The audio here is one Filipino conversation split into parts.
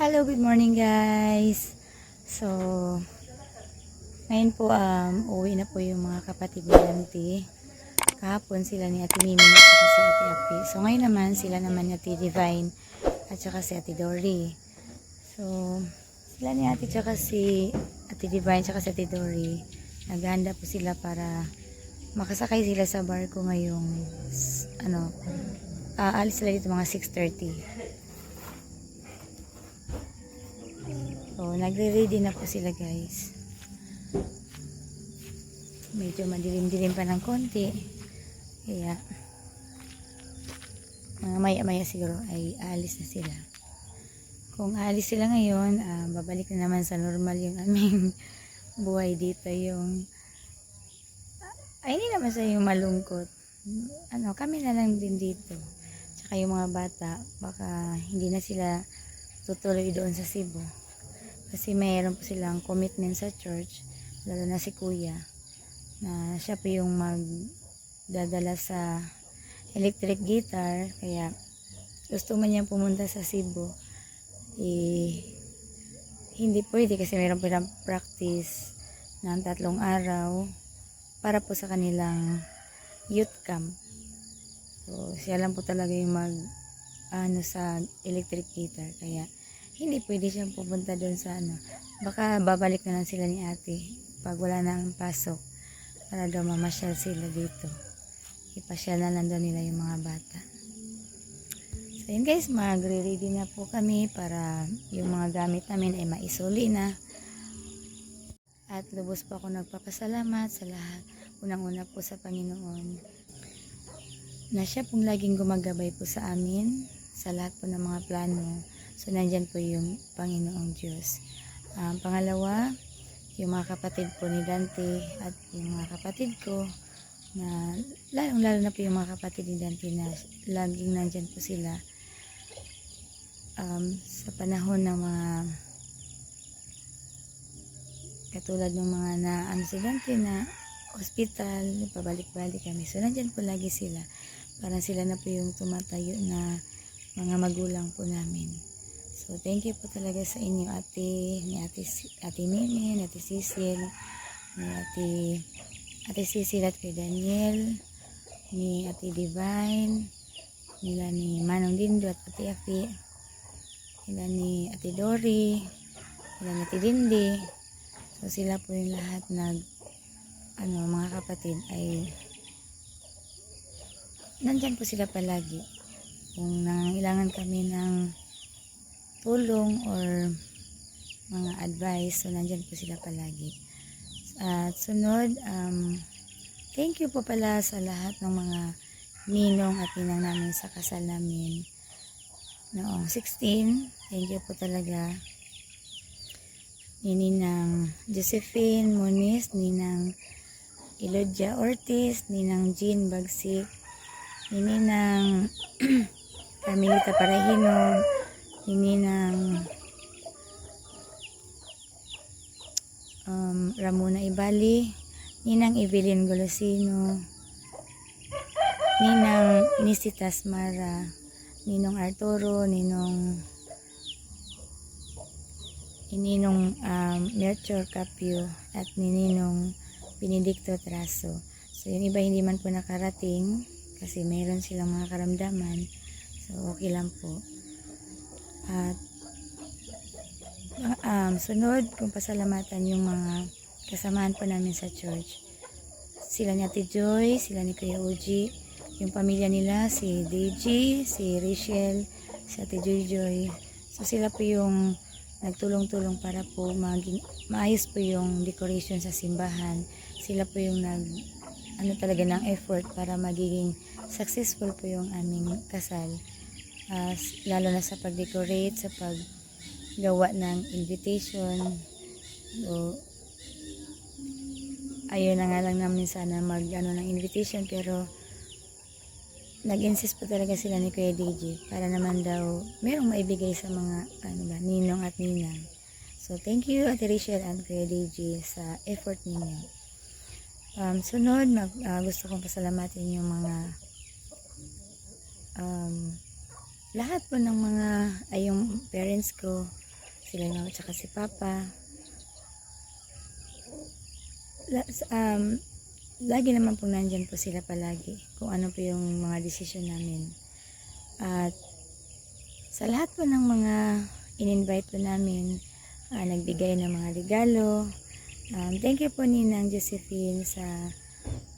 Hello, good morning guys. So, ngayon po uwi na po yung mga kapatid ni Dante. Kahapon sila ni Ate Mimi at saka si Ate Api. So, ngayon naman sila naman ni Ate Divine at saka si Ate Dory. So, sila ni Ate tsaka si Ate Divine tsaka si Ate Dory. Naghahanda po sila para makasakay sila sa barko ngayong alis sila dito mga 6:30. So, nagre-ready na po sila guys. Medyo madilim-dilim pa ng konti. Kaya, mga maya-maya siguro ay aalis na sila. Kung aalis sila ngayon, babalik na naman sa normal yung aming buhay dito. Hindi naman sa yung malungkot. Kami na lang din dito. Tsaka yung mga bata, baka hindi na sila tutuloy doon sa Cebu. Kasi mayroon po silang commitment sa church, lalo na si Kuya, na siya po yung magdadala sa electric guitar. Kaya gusto man niyang pumunta sa Cebu, hindi pwede kasi mayroon po silang practice ng 3 araw para po sa kanilang youth camp. So, siya lang po talaga yung sa electric guitar. Kaya hindi pwede siyang pupunta doon sa baka babalik na lang sila ni ate pag wala na ang pasok para daw mamasyal sila dito. Ipasyal na lang daw nila yung mga bata. So yun guys, magre-ready na po kami para yung mga gamit namin ay maisuli na. At lubos po ako nagpapasalamat sa lahat. Unang-una po sa Panginoon na siya pong laging gumagabay po sa amin sa lahat po ng mga plano. So, nandyan po yung Panginoong Diyos. Pangalawa, yung mga kapatid po ni Dante at yung mga kapatid ko na lalong-lalo na po yung mga kapatid ni Dante na laging nandyan po sila sa panahon ng mga katulad ng mga si Dante na hospital, pabalik-balik kami. So, nandyan po lagi sila. Parang sila na po yung tumatayo na mga magulang po namin. So, thank you po talaga sa inyo, ni Ate Mimi, ni Ate Cecil, ni Ate Cecil at kay Daniel, ni Ate Divine, nila ni Manong Dindo at Ate Api, nila ni Ate Dory, nila ni Ate Dindi. So, sila po yung lahat mga kapatid ay nandyan po sila palagi. Kung nangangailangan kami ng tulong or mga advice, so nandyan po sila palagi. At sunod, thank you po pala sa lahat ng mga ninong at ninang namin sa kasal namin noong 16. Thank you po talaga. Ni Ninang Josephine Moniz, Ninang Elodia Ortiz, Ninang Jean Bagsik, ni Ninang Carmelita Parahinog, ni Ninang Ramona Ibali, Ninang Evelyn Golosino, Ninang Nisitas Mara, Ninong Arturo, Ninong Melchor Capio, at Ninong Benedicto Traso. So yung iba hindi man po nakarating kasi mayroon silang mga karamdaman. So okay lang po. At sunod, kung pasalamatan yung mga kasamahan po namin sa church. Sila ni Ate Joy, sila ni Kuya Uji, yung pamilya nila, si Deji, si Rachel, si Ate Joy Joy. So sila po yung nagtulong-tulong para po maayos po yung decoration sa simbahan. Sila po yung talaga ng effort para magiging successful po yung aming kasal. Lalo na sa pag-decorate, sa paggawa ng invitation. So, ayun na nga lang namin sana ng invitation, pero nag-insist po talaga sila ni Kuya DJ para naman daw merong maibigay sa mga ninong at ninang. So, thank you Ate Rachel and Kuya DJ sa effort ninyo. Sunod, gusto kong pasalamatin yung mga lahat po ng mga yung parents ko, sila yung mama tsaka si papa. Lagi naman po nandyan po sila palagi kung ano po yung mga desisyon namin. At sa lahat po ng mga in-invite po namin, nagbigay ng mga regalo. Thank you po Ninang Josephine sa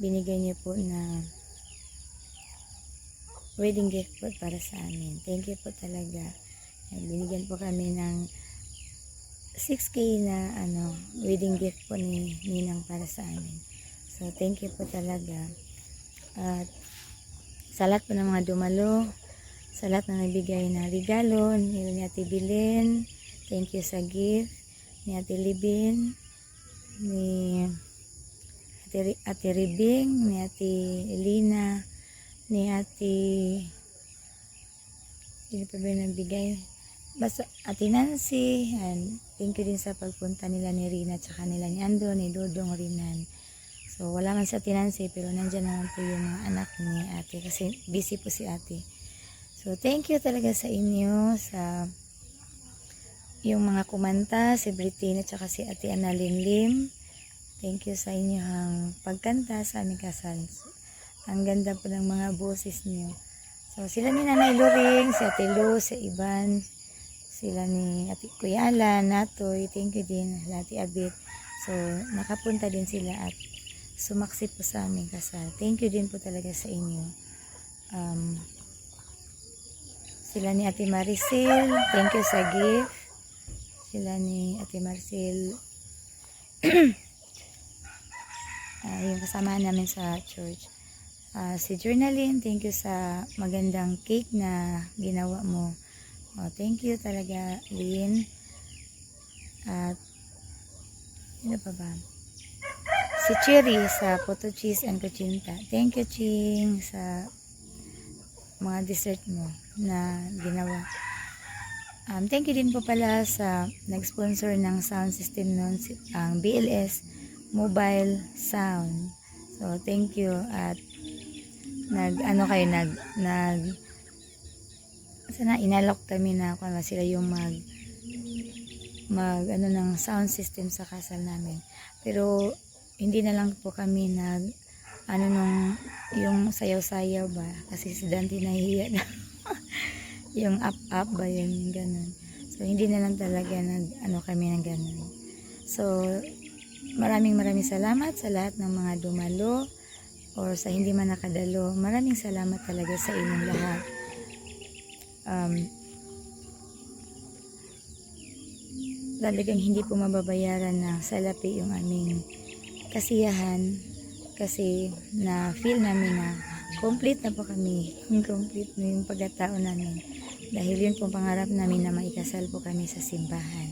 binigay niyo po na wedding gift po para sa amin. Thank you po talaga. Binigyan po kami ng 6K na wedding gift po ni Ninang para sa amin. So thank you po talaga. At sa lahat po ng mga dumalo, sa lahat na nagbigay na regalo, ni Ate Bilin, thank you sa gift, ni Ate Libin, ni Ate Ribing, ni Ate Elina, ni Ate, hindi pa ba nagbigay? Basta Ate Nancy, and thank you din sa pagpunta nila ni Rina, tsaka nila ni Ando, ni Dodong Rinan. So wala man sa Ate Nancy, pero nandyan naman po yung mga anak ni Ate, kasi busy po si Ate. So thank you talaga sa inyo, sa yung mga kumanta, si Brittine at saka si Ate Annalyn Lim. Thank you sa inyong pagkanta sa aming kasal. Ang ganda po ng mga boses niyo. So sila ni Nanay Loring, si Ate Lu, si Ivan, sila ni Ate Kuya Alan, Natoy, thank you din, Ate Abit. So nakapunta din sila at sumaksi po sa aming kasal. Thank you din po talaga sa inyo. Sila ni Ate Maricel, thank you sa gift. Sila ni Ate Maricel, yung kasama namin sa church. Si Journaline, thank you sa magandang cake na ginawa mo. Thank you talaga, Lynn. At ano pa ba? Si Cherry sa Photo Cheese and Kuchinta. Thank you, Ching, sa mga dessert mo na ginawa. Thank you din po pala sa nag-sponsor ng sound system nun, ang BLS Mobile Sound. So thank you. At inalok kami na kung sila yung ng sound system sa kasal namin. Pero hindi na lang po kami yung sayaw-sayaw ba, kasi si Dante nahihiya na. Yung up ba yun, yung ganun. So hindi na lang talaga kami ng ganun. So maraming salamat sa lahat ng mga dumalo or sa hindi man nakadalo. Maraming salamat talaga sa inyong lahat. Talagang hindi po mababayaran ng salapi yung aming kasiyahan, kasi na feel namin na complete na po kami, complete na yung pagkatao namin, dahil yun po pangarap namin na maikasal po kami sa simbahan,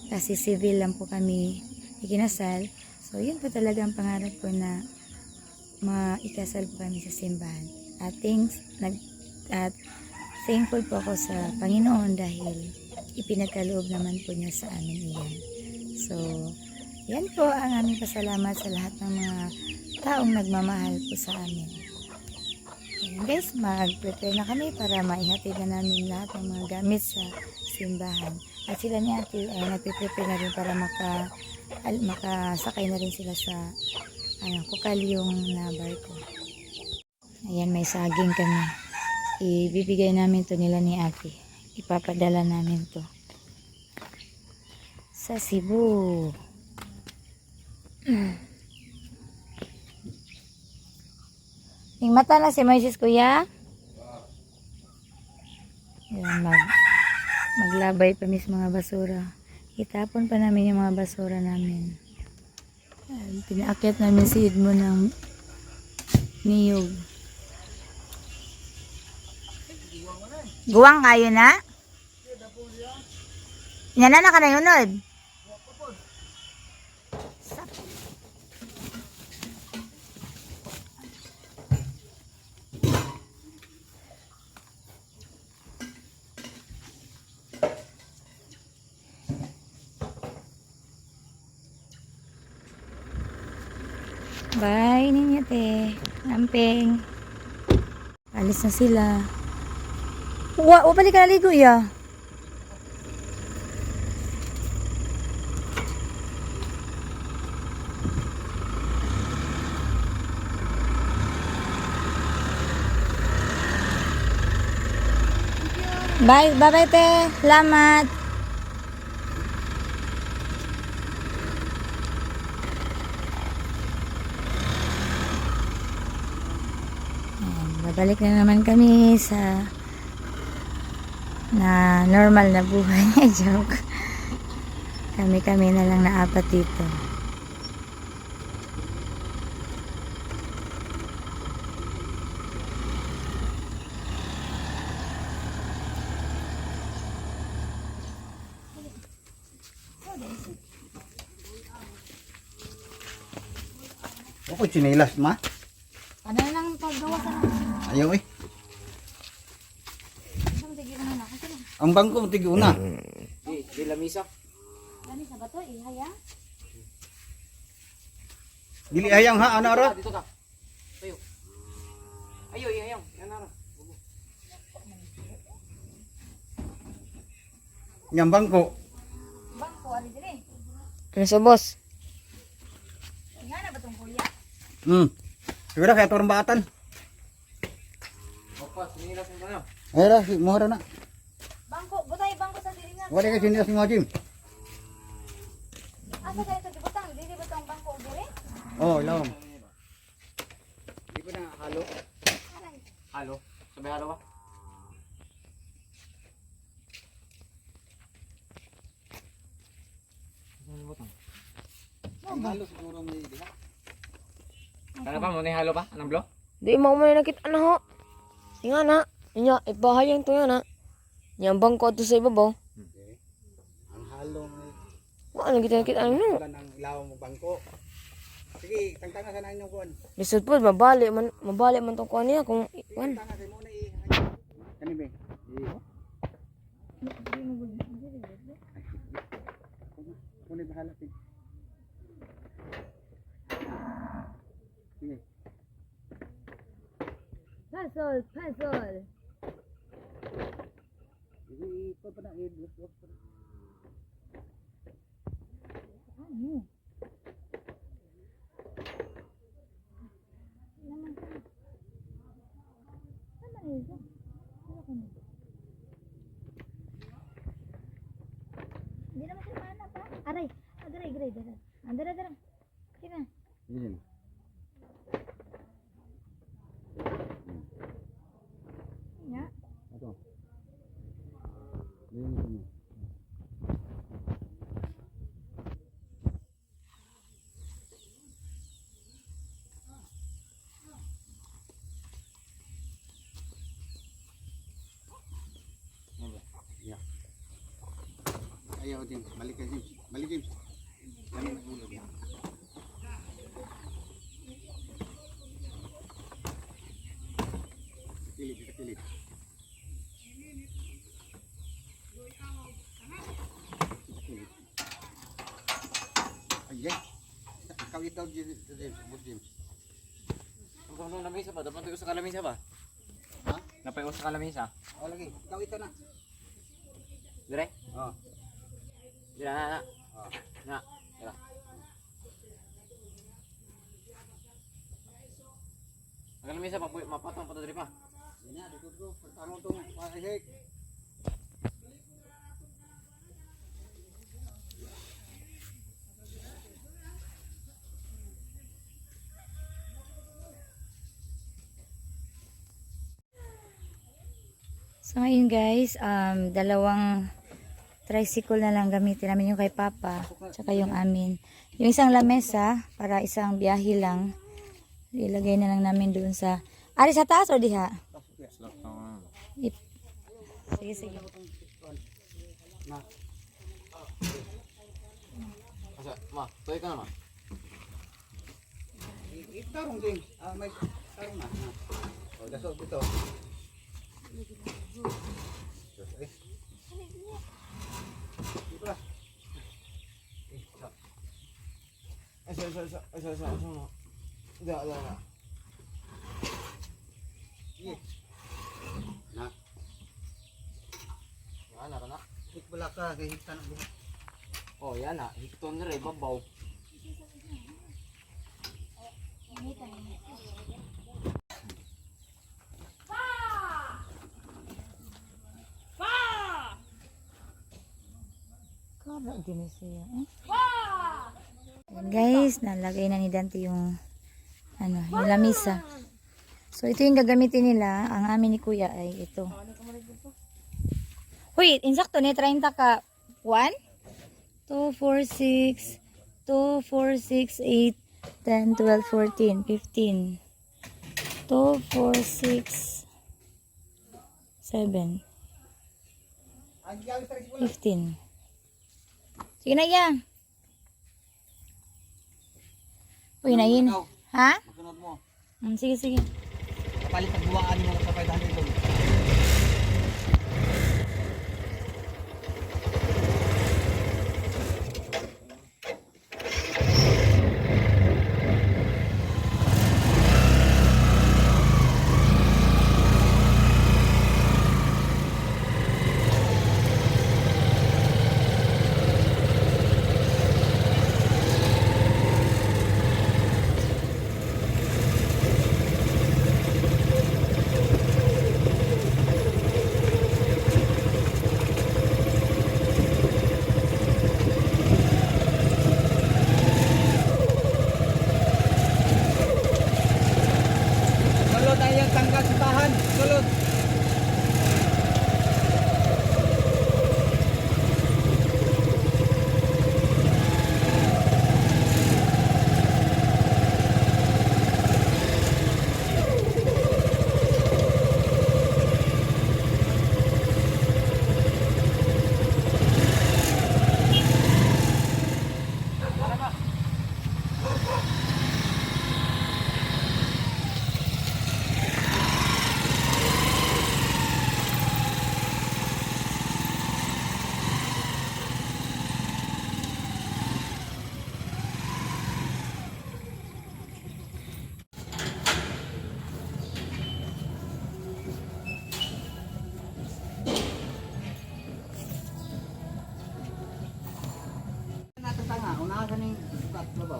kasi civil lang po kami ikinasal. So yun po talaga ang pangarap ko, na maikasal po kami sa simbahan. At thankful po ako sa Panginoon dahil ipinagkaloob naman po niya sa amin iyan. So yan po ang aming pasalamat sa lahat ng mga taong nagmamahal po sa amin. Ayan guys, mag-prepare na kami para maihatid na namin lahat ng mga gamit sa simbahan. At sila ni Ate ay nagpe-prepare na rin para makasakay na rin sila sa kukalyong na barko. Ayan, may saging kami. Ibibigay namin to nila ni Ate. Ipapadala namin to sa Cebu. Yung mata na si Moises, kuya. Ayan, maglabay pa mis mga basura. Itapon pa namin yung mga basura namin. Ayan, pinaakyat namin si Edmo ng niyog. Guwang kayo na? Inanana ka na yunod? Bye ninyo te. Ampeng. Alis na sila. Balik ka naligo ya. Bye, bye-bye te. Salamat. Ayan, babalik na naman kami sa normal na buhay. Joke. Kami na lang na apat dito. Ako chinilas ma. Ano nang paggawa sa Ayaw eh. isang tigil na kasi lang. Ang bangko mo tigi una. Di lamisa. Gani sa bato, ihaya. Dili hayang ha ana ra. Dito ka. Tayo. Ayo, ayaw. Yan na. Yang bangko. Bangko, ari dire. Ano sa boss? Nga na ba tong kuya? Siguro kaya turang baatan. Opa, sinilas mo tayo. Ay ra, mo ra na. Bangko, butay bangko sa diri nga. Wala kay chinilas mo Jim. Asa kayo sa gibutang? Dili ba tong bangko dire? Oh, lawom. Di ko na halo. Halo. Sabay halo ba? Ang halo siguro may diha. Ano pa mo ni halo pa? Anong blo? Di mo man nakita na ho. Nga na. Nya, ipahayang to yan ha. Yang bangko ato sa ibabaw. Ang halo may Ano kita nakita ano no? wala nang ilaw mo bangko. Sige, tangtanga sa nanyo kuan. Lisod po, mabali man tong kuha niya kung kuan. Tangtanga kay mo na i. Kani be. Kuno bahala tin. Sige. Pasol, pasol. Ito pa na Ano? Hindi naman siya mana pa. Aray, agaray, agaray, dara. Andara, dara. Kina. Yun. Nga. Ato. Yun yun. Yeah. Ayaw din. Balik ka James. Balik James. Kami nagulog yan. Kilid, kilid. Ayan. Ikaw itaw James. James. Kung lamisa ba? Dapat ko sa kalamisa ba? Ha? Napay ko sa kalamisa. O lagi. Ikaw ito na. Dire? Oh. Dire na. Oh. Na. Dire. Ang kalamisa pa mapatong pa to dire pa. Ini ada dulu. Pertama tuh Pak. So ngayon guys, dalawang tricycle na lang gamitin namin, yung kay Papa tsaka yung amin. Yung isang lamesa para isang biyahe lang, ilagay na lang namin doon sa ari sa taas o diha? Sige, sige. Asa, ma, toy ka na ma. Tarong din. Ah, may tarong na. O, dasok dito. Diba? Asa. Da. Sige. Na. Yan na kana. Hikbala ka kay hiktan mo. Oh, yan na. Hikton na rin, babaw. Para din siya. Ayan guys, nalagay na ni Dante yung yung lamisa. So ito yung gagamitin nila. Ang amin ni Kuya ay ito. Uy, insakto ni 30 ka. 1 2 4 6 2 4 6 8 10 12 14 15 2 4 6 7 15. Sige na yan. Uy, na yun. Ha? Masunod mo. Sige, sige. Kapalit ang buwaan mo sa 500 doon. Sulod ay ang tanggal sa bahan. Sulod. Natutanga, unahan ka ng sukat labaw.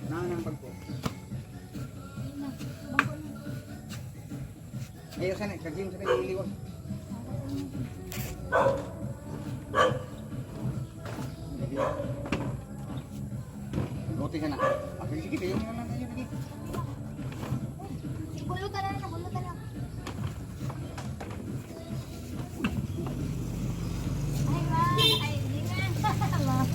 Unahan ng bangko. Ayaw sana, kagim sa kanyang iliwas. Buti ka na. Sige, kayo na lang tayo. Bulutan na, bulutan na. Ay, ma. Ay, hindi na. Ma.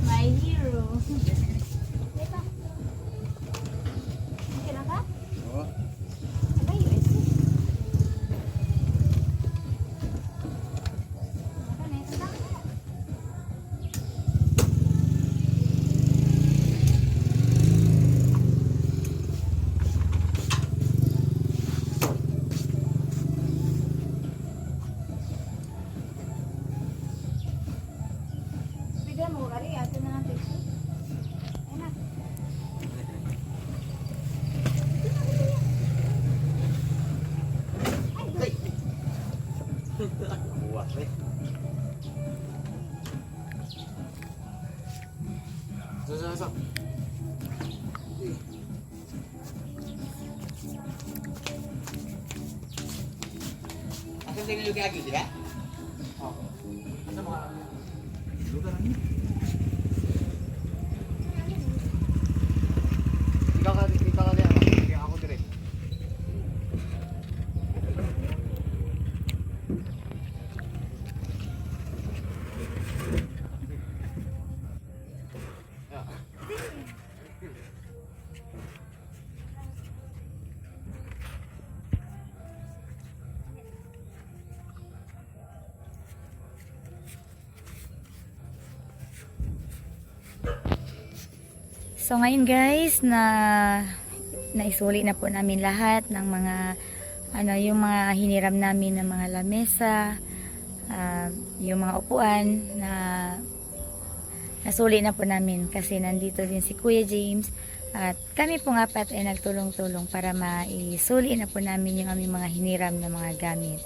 My hero. Diba? Okay na ka? Oo. Aba, USB. Ano na ito lang? Bigyan mo, kari, ato na natin. Ayun na. Buwas eh. So. Asan din yung lagi sila? Oh. Ano mga lugar ano? Ikaw ka diyan. Kaya ako dire. So ngayon guys, naisuli na po namin lahat ng mga yung mga hiniram namin ng mga lamesa, yung mga upuan na nasuli na po namin kasi nandito din si Kuya James at kami po nga pat ay nagtulong-tulong para maisuli na po namin yung aming mga hiniram na mga gamit.